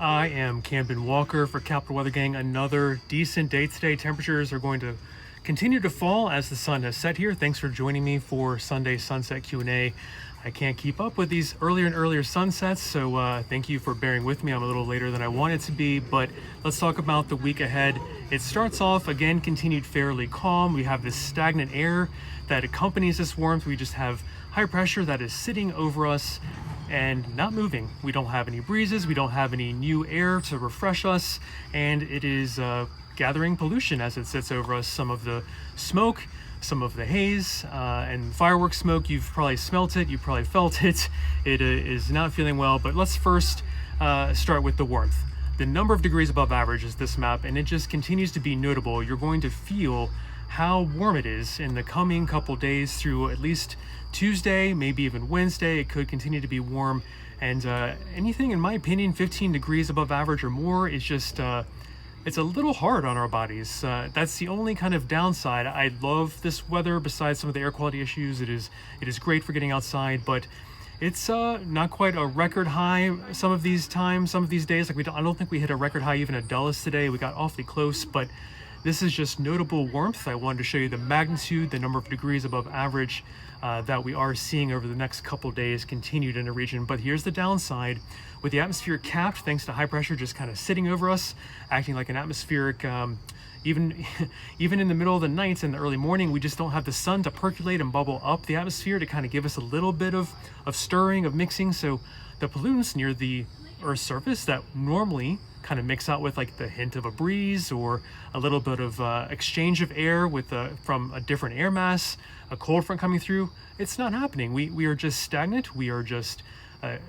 I am Camden Walker for Capital Weather Gang. Another decent day today. Temperatures are going to continue to fall as the sun has set here. Thanks for joining me for Sunday Sunset Q&A. I can't keep up with these earlier and earlier sunsets, so thank you for bearing with me. I'm a little later than I wanted to be, but let's talk about the week ahead. It starts off, again, continued fairly calm. We have this stagnant air that accompanies this warmth. We just have high pressure that is sitting over us and not moving. We don't have any breezes, we don't have any new air to refresh us, and it is gathering pollution as it sits over us. Some of the smoke, some of the haze, and fireworks smoke, you've probably smelt it, you've probably felt it. It is not feeling well, but let's first start with the warmth. The number of degrees above average is this map, and it just continues to be notable. You're going to feel how warm it is in the coming couple days through at least Tuesday, maybe even Wednesday. It could continue to be warm, and anything, in my opinion, 15 degrees above average or more is just it's a little hard on our bodies. That's the only kind of downside. I love this weather besides some of the air quality issues. It is great for getting outside, but it's not quite a record high some of these times, some of these days. Like I don't think we hit a record high even at Dulles today. We got awfully close, but this is just notable warmth. I wanted to show you the magnitude, the number of degrees above average that we are seeing over the next couple days continued in the region. But here's the downside. With the atmosphere capped, thanks to high pressure just kind of sitting over us, acting like an atmospheric, even in the middle of the night and the early morning, we just don't have the sun to percolate and bubble up the atmosphere to kind of give us a little bit of stirring, of mixing. So the pollutants near the Earth's surface that normally kind of mix out with like the hint of a breeze or a little bit of exchange of air with from a different air mass, a cold front coming through, it's not happening. We are just stagnant. We are just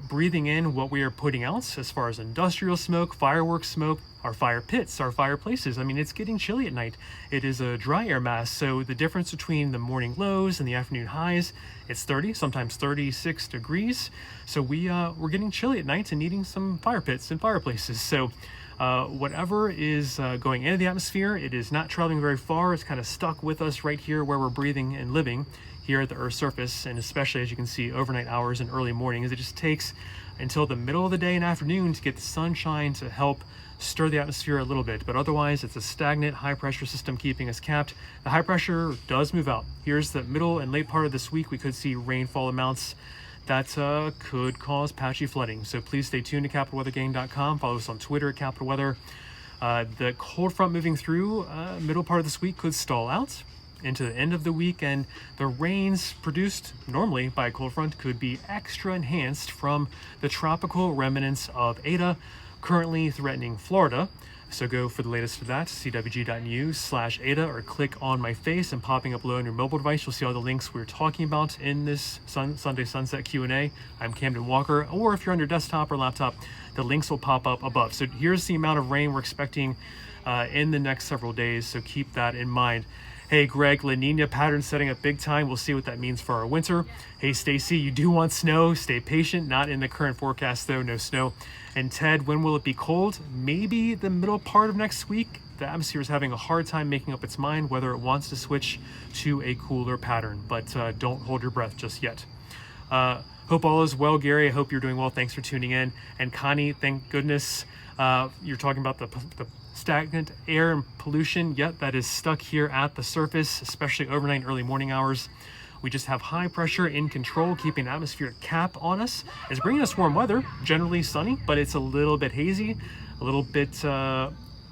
breathing in what we are putting out as far as industrial smoke, fireworks smoke, our fire pits, our fireplaces. I mean, it's getting chilly at night. It is a dry air mass, so the difference between the morning lows and the afternoon highs, it's 30, sometimes 36 degrees. So we're getting chilly at night and needing some fire pits and fireplaces. So whatever is going into the atmosphere, it is not traveling very far. It's kind of stuck with us right here where we're breathing and living here at the Earth's surface, and especially, as you can see, overnight hours and early mornings. It just takes until the middle of the day and afternoon to get the sunshine to help stir the atmosphere a little bit, but otherwise it's a stagnant high pressure system keeping us capped. The high pressure does move out. Here's the middle and late part of this week. We could see rainfall amounts that could cause patchy flooding, so please stay tuned to capitalweathergang.com. Follow us on Twitter at Capital Weather. The cold front moving through middle part of this week could stall out into the end of the week, and the rains produced normally by a cold front could be extra enhanced from the tropical remnants of Eta, currently threatening Florida. So go for the latest for that, cwg.news/Eta, or click on my face and popping up below on your mobile device. You'll see all the links we're talking about in this Sunday Sunset Q&A. I'm Camden Walker, or if you're on your desktop or laptop, the links will pop up above. So here's the amount of rain we're expecting in the next several days, so keep that in mind. Hey Greg, La Nina pattern setting up big time. We'll see what that means for our winter. Hey Stacy, you do want snow. Stay patient. Not in the current forecast though, no snow. And Ted, when will it be cold? Maybe the middle part of next week. The atmosphere is having a hard time making up its mind whether it wants to switch to a cooler pattern, but don't hold your breath just yet. Hope all is well, Gary. I hope you're doing well. Thanks for tuning in. And Connie, thank goodness you're talking about the stagnant air and pollution. Yet that is stuck here at the surface, especially overnight and early morning hours. We just have high pressure in control, keeping an atmospheric cap on us. It's bringing us warm weather, generally sunny, but it's a little bit hazy, a little bit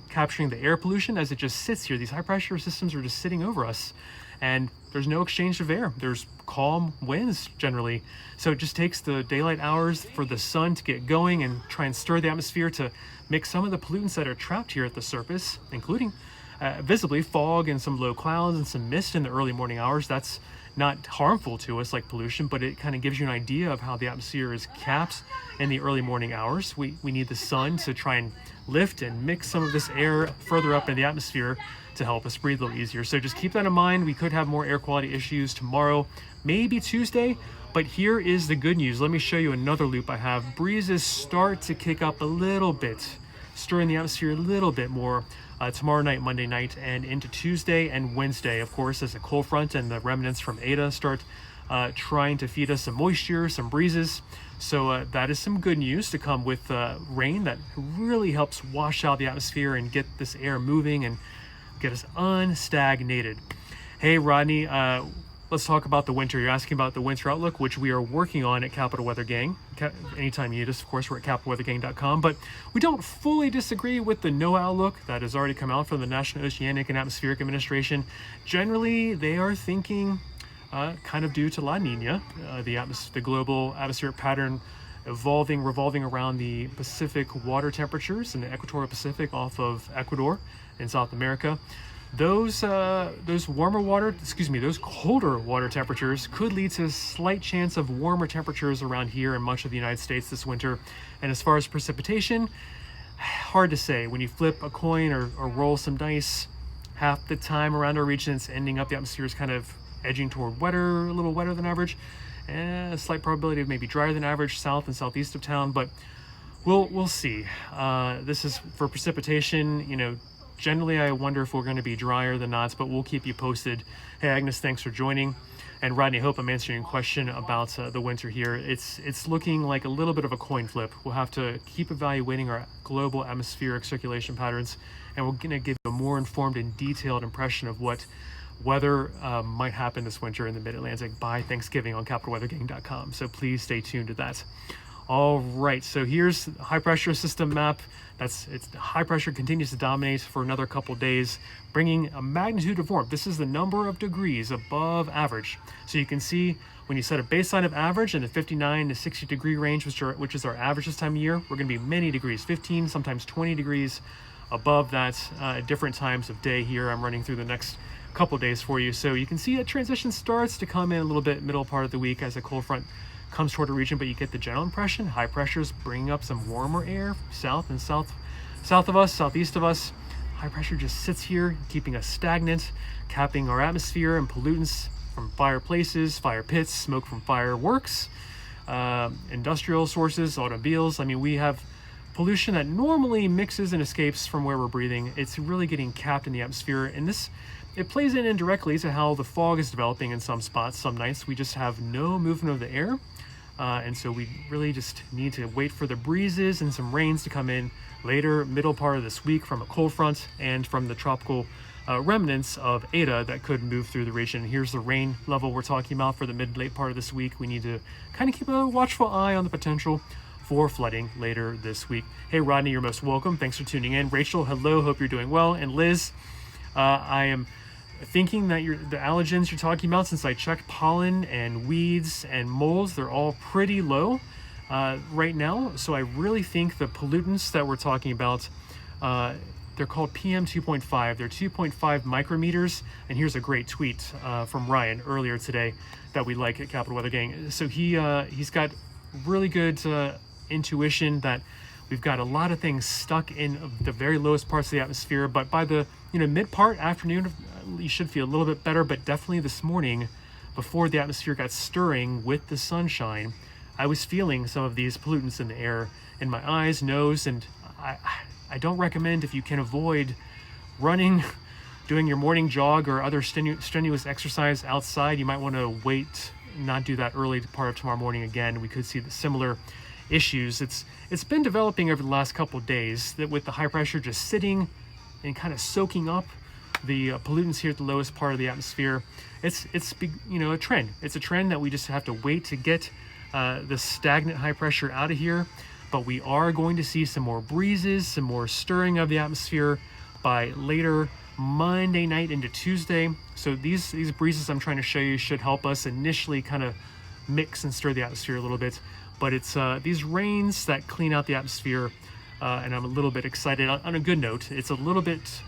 capturing the air pollution as it just sits here. These high pressure systems are just sitting over us, and there's no exchange of air. There's calm winds generally. So it just takes the daylight hours for the sun to get going and try and stir the atmosphere to mix some of the pollutants that are trapped here at the surface, including visibly fog and some low clouds and some mist in the early morning hours. That's not harmful to us like pollution, but it kind of gives you an idea of how the atmosphere is capped in the early morning hours. We need the sun to try and lift and mix some of this air further up in the atmosphere to help us breathe a little easier. So just keep that in mind. We could have more air quality issues tomorrow, maybe Tuesday, but here is the good news. Let me show you another loop I have. Breezes start to kick up a little bit, stirring the atmosphere a little bit more tomorrow night, Monday night, and into Tuesday and Wednesday, of course, as the cold front and the remnants from Eta start trying to feed us some moisture, some breezes. So that is some good news to come with rain that really helps wash out the atmosphere and get this air moving and get us unstagnated. Hey, Rodney, let's talk about the winter. You're asking about the winter outlook, which we are working on at Capital Weather Gang. Anytime you need us, of course, we're at capitalweathergang.com. But we don't fully disagree with the NOAA outlook that has already come out from the National Oceanic and Atmospheric Administration. Generally, they are thinking kind of due to La Nina, the global atmospheric pattern revolving around the Pacific water temperatures in the equatorial Pacific off of Ecuador in South America. Those colder water temperatures could lead to a slight chance of warmer temperatures around here in much of the United States this winter. And as far as precipitation, hard to say. When you flip a coin or roll some dice, half the time around our region it's ending up the atmosphere is kind of edging toward a little wetter than average, and a slight probability of maybe drier than average south and southeast of town, but we'll see. This is for precipitation. Generally I wonder if we're going to be drier than not, but we'll keep you posted. Hey Agnes, thanks for joining. And Rodney, I hope I'm answering your question about the winter here. It's looking like a little bit of a coin flip. We'll have to keep evaluating our global atmospheric circulation patterns, and we're going to give you a more informed and detailed impression of what weather might happen this winter in the Mid-Atlantic by Thanksgiving on capitalweathergang.com. So please stay tuned to that. All right, so here's the high pressure system map. High pressure continues to dominate for another couple days, bringing a magnitude of warmth. This is the number of degrees above average. So you can see when you set a baseline of average in the 59 to 60 degree range, which is our average this time of year, we're going to be many degrees, 15, sometimes 20 degrees above that at different times of day here. I'm running through the next couple days for you. So you can see a transition starts to come in a little bit middle part of the week as a cold front comes toward the region, but you get the general impression high pressure is bringing up some warmer air south of us, southeast of us. High pressure just sits here, keeping us stagnant, capping our atmosphere and pollutants from fireplaces, fire pits, smoke from fireworks, industrial sources, automobiles. We have pollution that normally mixes and escapes from where we're breathing. It's really getting capped in the atmosphere, and it plays in indirectly to how the fog is developing in some spots. Some nights we just have no movement of the air, and so we really just need to wait for the breezes and some rains to come in later, middle part of this week from a cold front and from the tropical remnants of Eta that could move through the region. Here's the rain level we're talking about for the mid-late part of this week. We need to kind of keep a watchful eye on the potential for flooding later this week. Hey Rodney, you're most welcome. Thanks for tuning in. Rachel, hello, hope you're doing well. And Liz, I am thinking that the allergens you're talking about, since I checked pollen and weeds and molds, they're all pretty low right now. So I really think the pollutants that we're talking about, they're called PM 2.5. They're 2.5 micrometers. And here's a great tweet from Ryan earlier today that we like at Capital Weather Gang. So he's got really good intuition that we've got a lot of things stuck in the very lowest parts of the atmosphere, but by the mid part afternoon you should feel a little bit better. But definitely this morning, before the atmosphere got stirring with the sunshine, I was feeling some of these pollutants in the air in my eyes, nose, and I don't recommend, if you can avoid running, doing your morning jog or other strenuous exercise outside, you might want to wait, not do that early part of tomorrow morning again. We could see the similar issues. It's been developing over the last couple of days, that with the high pressure just sitting and kind of soaking up the pollutants here at the lowest part of the atmosphere. It's a trend. It's a trend that we just have to wait to get the stagnant high pressure out of here. But we are going to see some more breezes, some more stirring of the atmosphere by later Monday night into Tuesday. So these breezes I'm trying to show you should help us initially kind of mix and stir the atmosphere a little bit. But it's these rains that clean out the atmosphere, and I'm a little bit excited. On a good note, it's a little bit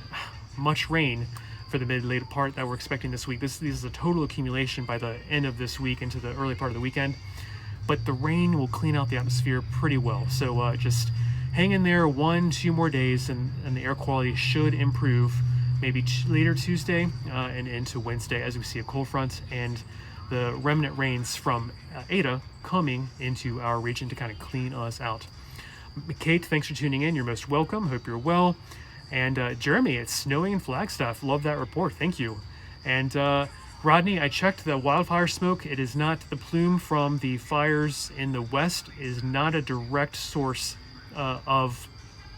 much rain for the mid-late part that we're expecting this week. This is a total accumulation by the end of this week into the early part of the weekend. But the rain will clean out the atmosphere pretty well. So just hang in there 1-2 more days, and the air quality should improve maybe later Tuesday and into Wednesday as we see a cold front and the remnant rains from Eta coming into our region to kind of clean us out. Kate, thanks for tuning in. You're most welcome. Hope you're well. And Jeremy, it's snowing in Flagstaff. Love that report. Thank you. And Rodney, I checked the wildfire smoke. It is not the plume from the fires in the west is not a direct source of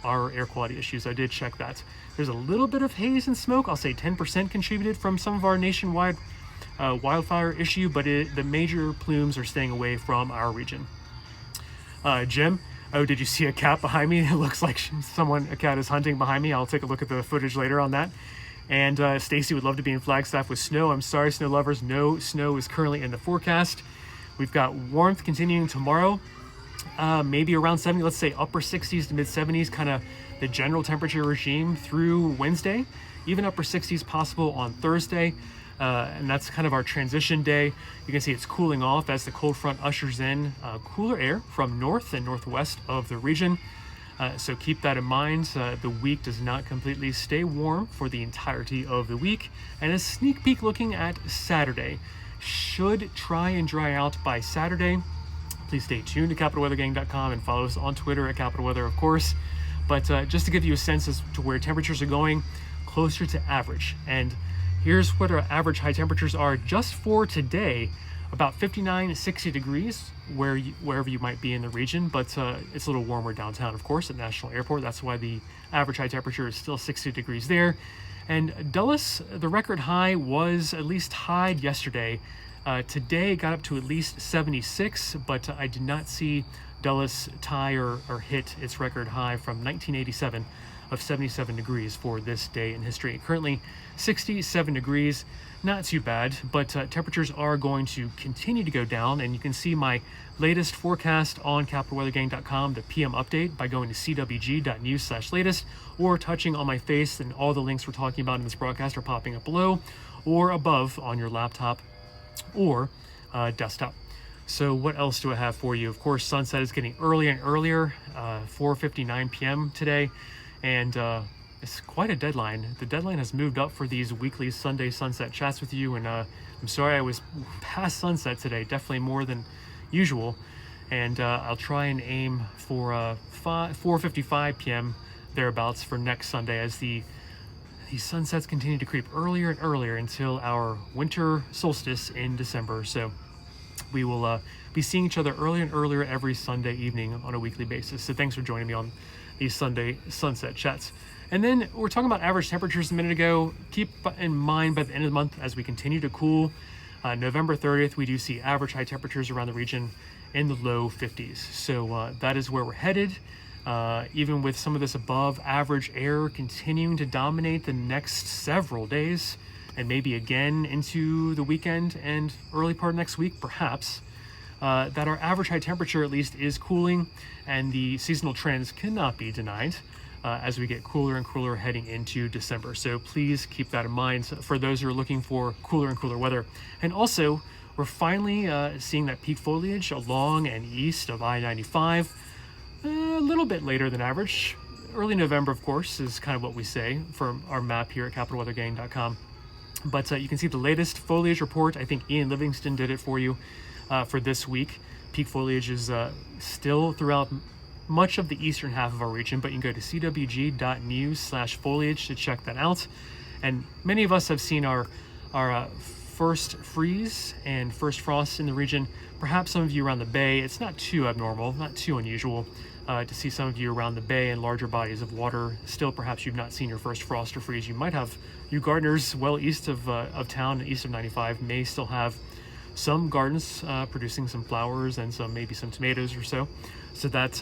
our air quality issues. I did check that. There's a little bit of haze and smoke. I'll say 10% contributed from some of our nationwide wildfire issue, but the major plumes are staying away from our region. Jim, oh, did you see a cat behind me? It looks like a cat is hunting behind me. I'll take a look at the footage later on that. And Stacy would love to be in Flagstaff with snow. I'm sorry, snow lovers. No snow is currently in the forecast. We've got warmth continuing tomorrow, maybe around 70, let's say upper 60s to mid 70s, kind of the general temperature regime through Wednesday, even upper 60s possible on Thursday. And that's kind of our transition day. You can see it's cooling off as the cold front ushers in cooler air from north and northwest of the region. So keep that in mind. The week does not completely stay warm for the entirety of the week. And a sneak peek looking at Saturday. Should try and dry out by Saturday. Please stay tuned to capitalweathergang.com and follow us on Twitter at Capital Weather, of course. But just to give you a sense as to where temperatures are going, closer to average. And here's what our average high temperatures are just for today. About 59, 60 degrees wherever you might be in the region, but it's a little warmer downtown, of course, at National Airport. That's why the average high temperature is still 60 degrees there. And Dulles, the record high was at least high yesterday. Today it got up to at least 76, but I did not see Dulles tie or hit its record high from 1987 of 77 degrees for this day in history. Currently 67 degrees, not too bad, but temperatures are going to continue to go down, and you can see my latest forecast on capitalweathergang.com, the PM update, by going to cwg.news/latest or touching on my face, and all the links we're talking about in this broadcast are popping up below or above on your laptop or desktop. So what else do I have for you? Of course, sunset is getting earlier and earlier, 4:59 p.m. today, and it's quite a deadline. The deadline has moved up for these weekly Sunday sunset chats with you, and I'm sorry I was past sunset today, definitely more than usual, and I'll try and aim for 4:55 p.m. thereabouts for next Sunday as the sunsets continue to creep earlier and earlier until our winter solstice in December. So we will be seeing each other earlier and earlier every Sunday evening on a weekly basis. So thanks for joining me on these Sunday sunset chats. And then we're talking about average temperatures a minute ago. Keep in mind by the end of the month, as we continue to cool, November 30th, we do see average high temperatures around the region in the low 50s. So that is where we're headed. Even with some of this above average air continuing to dominate the next several days, and maybe again into the weekend and early part of next week, perhaps, that our average high temperature at least is cooling, and the seasonal trends cannot be denied as we get cooler and cooler heading into December. So please keep that in mind for those who are looking for cooler and cooler weather. And also, we're finally seeing that peak foliage along and east of I-95, a little bit later than average. Early November, of course, is kind of what we say from our map here at capitalweathergang.com. But you can see the latest foliage report. I think Ian Livingston did it for you for this week. Peak foliage is still throughout much of the eastern half of our region, but you can go to cwg.news/foliage to check that out. And many of us have seen our first freeze and first frost in the region. Perhaps some of you around the bay, it's not too abnormal, not too unusual to see some of you around the bay and larger bodies of water. Still, perhaps you've not seen your first frost or freeze. You might have, you gardeners well east of town, east of 95, may still have some gardens producing some flowers and maybe some tomatoes or so. So that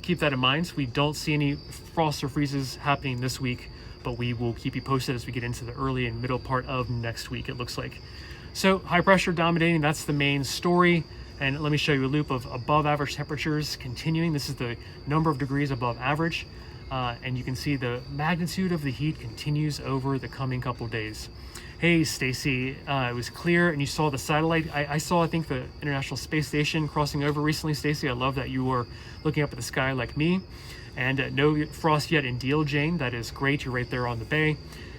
keep that in mind. We don't see any frosts or freezes happening this week, but we will keep you posted as we get into the early and middle part of next week, it looks like. So high pressure dominating, that's the main story. And let me show you a loop of above average temperatures continuing. This is the number of degrees above average. And you can see the magnitude of the heat continues over the coming couple days. Hey, Stacy, it was clear and you saw the satellite. I saw, I think, the International Space Station crossing over recently, Stacy. I love that you were looking up at the sky like me. And no frost yet in Deal, Jane. That is great. You're right there on the bay.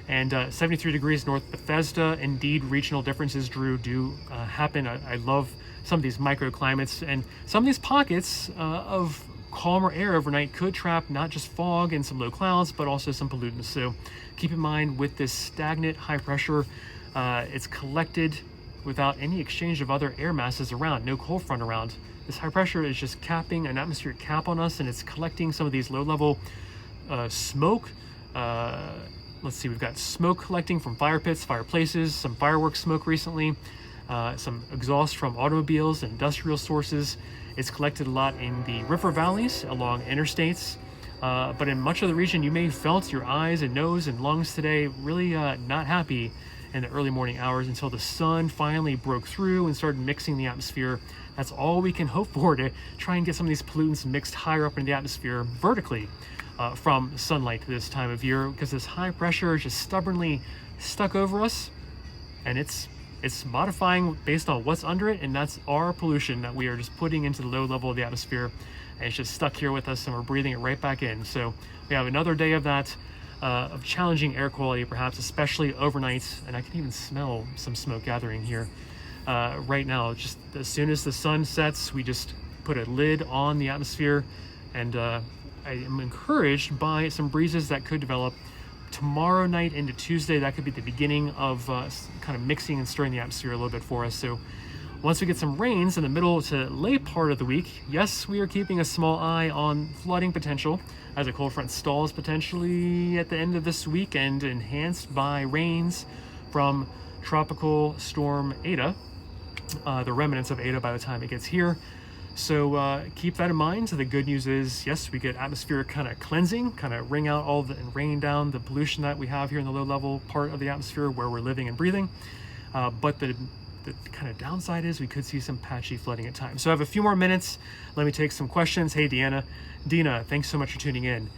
And 73 degrees north Bethesda. Indeed, regional differences, Drew, do happen. I love some of these microclimates, and some of these pockets of calmer air overnight could trap not just fog and some low clouds, but also some pollutants. So keep in mind with this stagnant high pressure, It's collected without any exchange of other air masses around, no cold front around. This high pressure is just capping an atmospheric cap on us, and it's collecting some of these low-level smoke. Let's see, we've got smoke collecting from fire pits, fireplaces, some fireworks smoke recently, some exhaust from automobiles and industrial sources. It's collected a lot in the river valleys along interstates, but in much of the region, you may have felt your eyes and nose and lungs today really not happy in the early morning hours until the sun finally broke through and started mixing the atmosphere. That's all we can hope for to try and get some of these pollutants mixed higher up in the atmosphere vertically from sunlight this time of year, because this high pressure is just stubbornly stuck over us, and it's modifying based on what's under it, and that's our pollution that we are just putting into the low level of the atmosphere, and it's just stuck here with us, and we're breathing it right back in. So we have another day of that, of challenging air quality, perhaps especially overnight, and I can even smell some smoke gathering here right now. Just as soon as the sun sets, we just put a lid on the atmosphere, and I am encouraged by some breezes that could develop tomorrow night into Tuesday. That could be the beginning of kind of mixing and stirring the atmosphere a little bit for us. So once we get some rains in the middle to late part of the week, yes, we are keeping a small eye on flooding potential as a cold front stalls potentially at the end of this weekend, enhanced by rains from Tropical Storm Eta, the remnants of Eta by the time it gets here. So keep that in mind. So the good news is, yes, we get atmospheric kind of cleansing, kind of wring out all and rain down the pollution that we have here in the low level part of the atmosphere where we're living and breathing. But the kind of downside is we could see some patchy flooding at times. So I have a few more minutes. Let me take some questions. Hey, Dina, thanks so much for tuning in.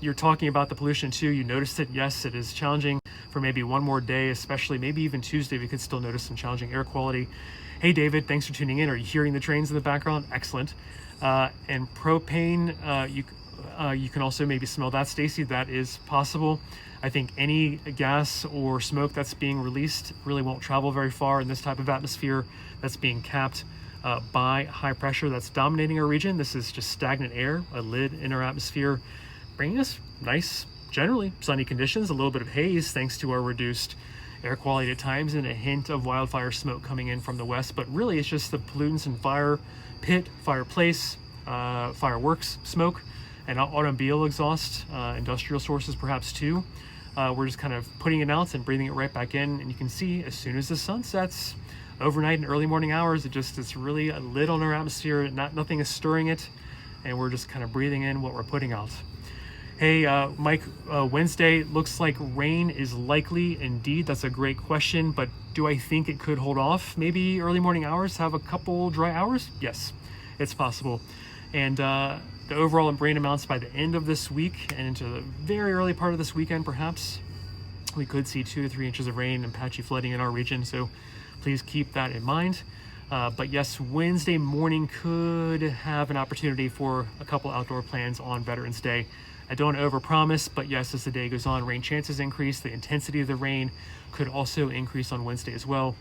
You're talking about the pollution too. You noticed it. Yes, it is challenging for maybe one more day, especially maybe even Tuesday. We could still notice some challenging air quality. Hey, David, thanks for tuning in. Are you hearing the trains in the background? Excellent. And propane, you can also maybe smell that, Stacy. That is possible. I think any gas or smoke that's being released really won't travel very far in this type of atmosphere that's being capped by high pressure that's dominating our region. This is just stagnant air, a lid in our atmosphere, bringing us nice, generally sunny conditions, a little bit of haze thanks to our reduced air quality at times, and a hint of wildfire smoke coming in from the west. But really it's just the pollutants and fire pit, fireplace, fireworks smoke, and automobile exhaust, industrial sources perhaps too. We're just kind of putting it out and breathing it right back in. And you can see as soon as the sun sets overnight and early morning hours, it's really a lid on our atmosphere. Nothing is stirring it, and we're just kind of breathing in what we're putting out. Hey, Mike, Wednesday looks like rain is likely. Indeed, that's a great question, but do I think it could hold off? Maybe early morning hours, have a couple dry hours? Yes, it's possible. And the overall rain amounts by the end of this week and into the very early part of this weekend, perhaps, we could see 2 to 3 inches of rain and patchy flooding in our region. So please keep that in mind. But yes, Wednesday morning could have an opportunity for a couple outdoor plans on Veterans Day. I don't overpromise, but yes, as the day goes on, rain chances increase. The intensity of the rain could also increase on Wednesday as well.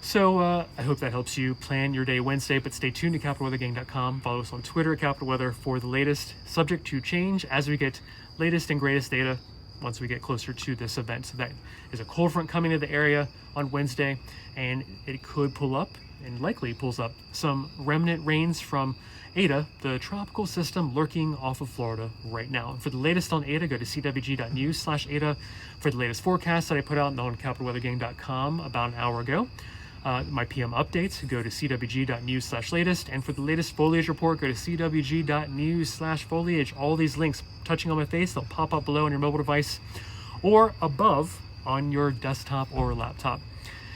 So I hope that helps you plan your day Wednesday, but stay tuned to CapitalWeatherGang.com. Follow us on Twitter at Capital Weather for the latest, subject to change as we get latest and greatest data once we get closer to this event. So that is a cold front coming to the area on Wednesday, and it could pull up and likely pulls up some remnant rains from Eta, the tropical system lurking off of Florida right now. And for the latest on Eta, go to cwg.news/Eta for the latest forecast that I put out on CapitalWeatherGang.com about an hour ago. My PM updates, go to cwg.news/latest. And for the latest foliage report, go to cwg.news/foliage. All these links touching on my face, they'll pop up below on your mobile device or above on your desktop or laptop.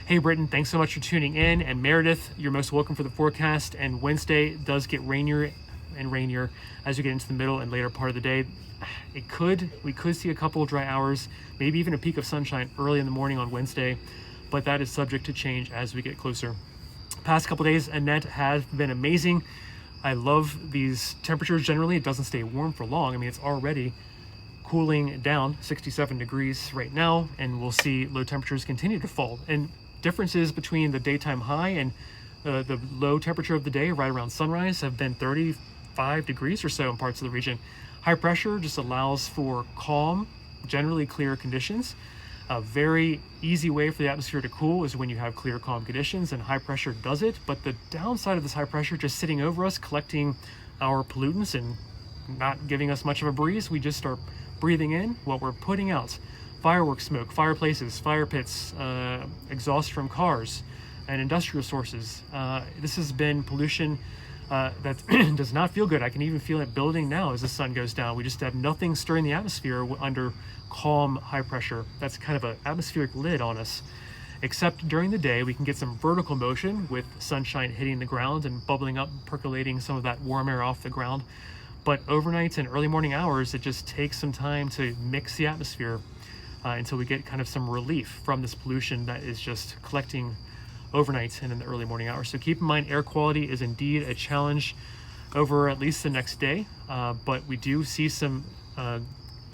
Hey, Britton, thanks so much for tuning in. And Meredith, you're most welcome for the forecast. And Wednesday does get rainier and rainier as we get into the middle and later part of the day. We could see a couple of dry hours, maybe even a peak of sunshine early in the morning on Wednesday, but that is subject to change as we get closer. Past couple days, Annette, has been amazing. I love these temperatures generally. It doesn't stay warm for long. I mean, it's already cooling down 67 degrees right now, and we'll see low temperatures continue to fall. And differences between the daytime high and the low temperature of the day right around sunrise have been 35 degrees or so in parts of the region. High pressure just allows for calm, generally clear conditions. A very easy way for the atmosphere to cool is when you have clear, calm conditions, and high pressure does it. But the downside of this high pressure just sitting over us, collecting our pollutants and not giving us much of a breeze, we just start breathing in what we're putting out. Fireworks smoke, fireplaces, fire pits, exhaust from cars, and industrial sources. This has been pollution that does not feel good. I can even feel it building now as the sun goes down. We just have nothing stirring the atmosphere under calm high pressure. That's kind of an atmospheric lid on us. Except during the day, we can get some vertical motion with sunshine hitting the ground and bubbling up, percolating some of that warm air off the ground. But overnight and early morning hours, it just takes some time to mix the atmosphere until we get kind of some relief from this pollution that is just collecting overnight and in the early morning hours. So keep in mind, air quality is indeed a challenge over at least the next day, but we do see some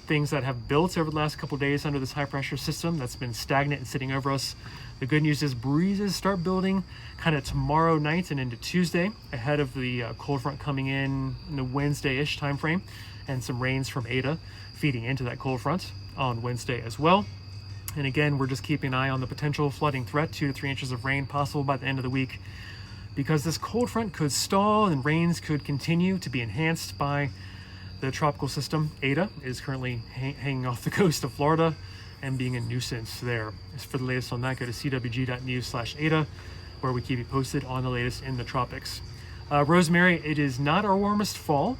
things that have built over the last couple of days under this high pressure system that's been stagnant and sitting over us. The good news is breezes start building kind of tomorrow night and into Tuesday ahead of the cold front coming in the Wednesday-ish time frame, and some rains from Eta feeding into that cold front on Wednesday as well. And again, we're just keeping an eye on the potential flooding threat, 2 to 3 inches of rain possible by the end of the week, because this cold front could stall and rains could continue to be enhanced by the tropical system. Eta is currently hanging off the coast of Florida and being a nuisance there. As for the latest on that, go to cwg.news/Eta, where we keep you posted on the latest in the tropics. Rosemary, it is not our warmest fall,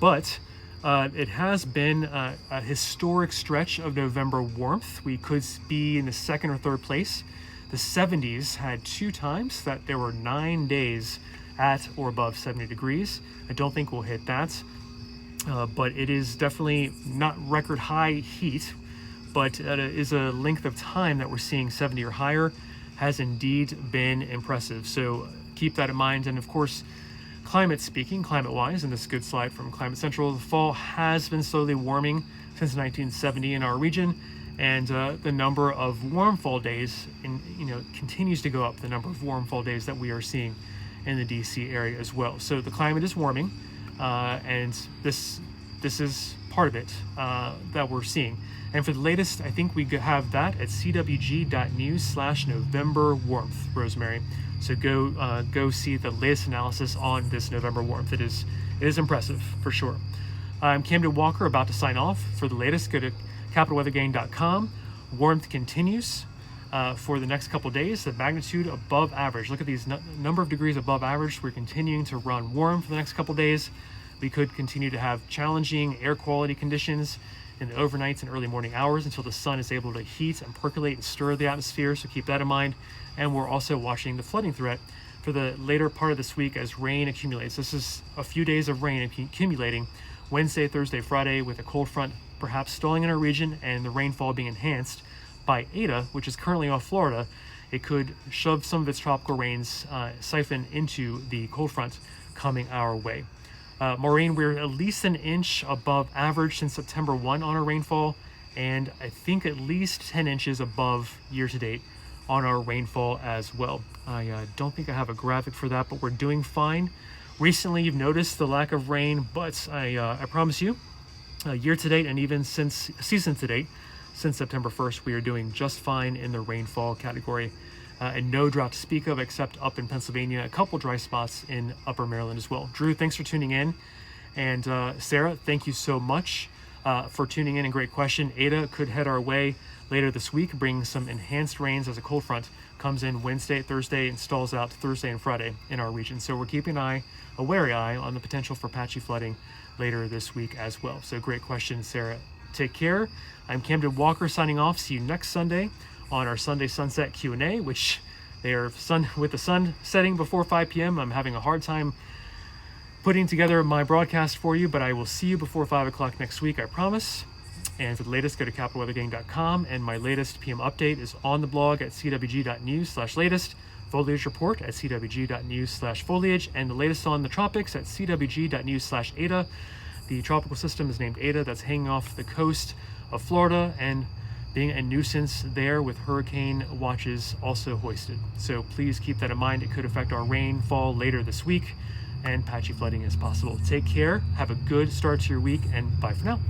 but it has been a historic stretch of November warmth. We could be in the second or third place. The 70s had 2 times that there were 9 days at or above 70 degrees. I don't think we'll hit that, but it is definitely not record high heat, but it is a length of time that we're seeing 70 or higher has indeed been impressive. So keep that in mind. And of course, climate-wise, and this good slide from Climate Central, the fall has been slowly warming since 1970 in our region, and the number of warm fall days continues to go up, the number of warm fall days that we are seeing in the DC area as well. So the climate is warming, and this is part of it that we're seeing. And for the latest, I think we have that at cwg.news/November warmth, Rosemary. So go see the latest analysis on this November warmth. It is impressive for sure. I'm Camden Walker, about to sign off. For the latest, go to capitalweathergang.com. Warmth continues for the next couple days. The magnitude above average. Look at these number of degrees above average. We're continuing to run warm for the next couple days. We could continue to have challenging air quality conditions in the overnights and early morning hours until the sun is able to heat and percolate and stir the atmosphere. So keep that in mind. And we're also watching the flooding threat for the later part of this week as rain accumulates. This is a few days of rain accumulating Wednesday, Thursday, Friday, with a cold front perhaps stalling in our region and the rainfall being enhanced by Eta, which is currently off Florida. It could shove some of its tropical rains, siphon into the cold front coming our way. Maureen, we're at least an inch above average since September 1 on our rainfall, and I think at least 10 inches above year-to-date on our rainfall as well. I don't think I have a graphic for that, but we're doing fine. Recently, you've noticed the lack of rain, but I promise you, year-to-date and even since season-to-date, since September 1st, we are doing just fine in the rainfall category. And no drought to speak of, except up in Pennsylvania, a couple dry spots in upper Maryland as well. Drew, thanks for tuning in. And Sarah, thank you so much for tuning in, and great question. Eta could head our way later this week, bringing some enhanced rains as a cold front comes in Wednesday, Thursday, and stalls out Thursday and Friday in our region. So we're keeping a wary eye on the potential for patchy flooding later this week as well. So great question, Sarah. Take care. I'm Camden Walker signing off. See you next Sunday on our Sunday Sunset Q&A, which they are with the sun setting before 5 p.m. I'm having a hard time putting together my broadcast for you, but I will see you before 5 o'clock next week, I promise. And for the latest, go to capitalweathergang.com, and my latest PM update is on the blog at cwg.news/latest, foliage report at cwg.news/foliage, and the latest on the tropics at cwg.news/Eta. The tropical system is named Eta, that's hanging off the coast of Florida and being a nuisance there, with hurricane watches also hoisted. So please keep that in mind. It could affect our rainfall later this week, and patchy flooding is possible. Take care, have a good start to your week, and bye for now.